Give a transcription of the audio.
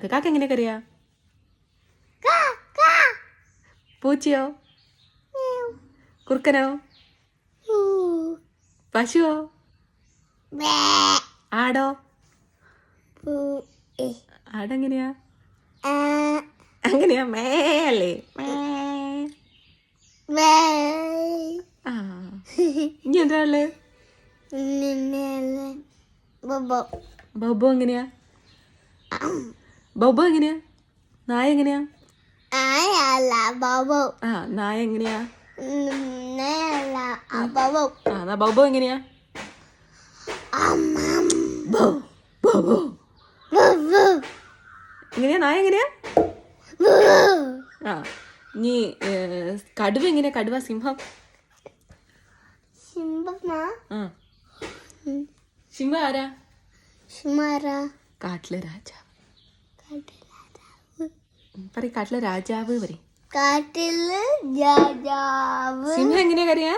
കാക്ക എങ്ങനെ കറിയാ? പൂച്ചയോ? കുറുക്കനോ? പശുവോ? ആടോ? ആടെങ്ങനെയാ? അങ്ങനെയാ മേ അല്ലേ? ആ ഇനി എന്താ ഉള്ളത്? ബോബോ എങ്ങനെയാ? ബോബോ എങ്ങനെയാ? നായ എങ്ങനെയാ? ആ നായ എങ്ങനെയാ? എന്നാ ബോബോ എങ്ങനെയാ? ബോബോ എങ്ങനെയാ? നായ എങ്ങനെയാ? ആ ഇനി കടുവ എങ്ങനെയാ? കടുവ സിംഹം? ആ സിംഹം ആരാ? കാട്ടിലെ രാജാവ്. പറ കാട്ടിലെ രാജാവ് പറ. കാട്ടില് രാജാവ്. സിംഹം എങ്ങനെയാ കറിയാ?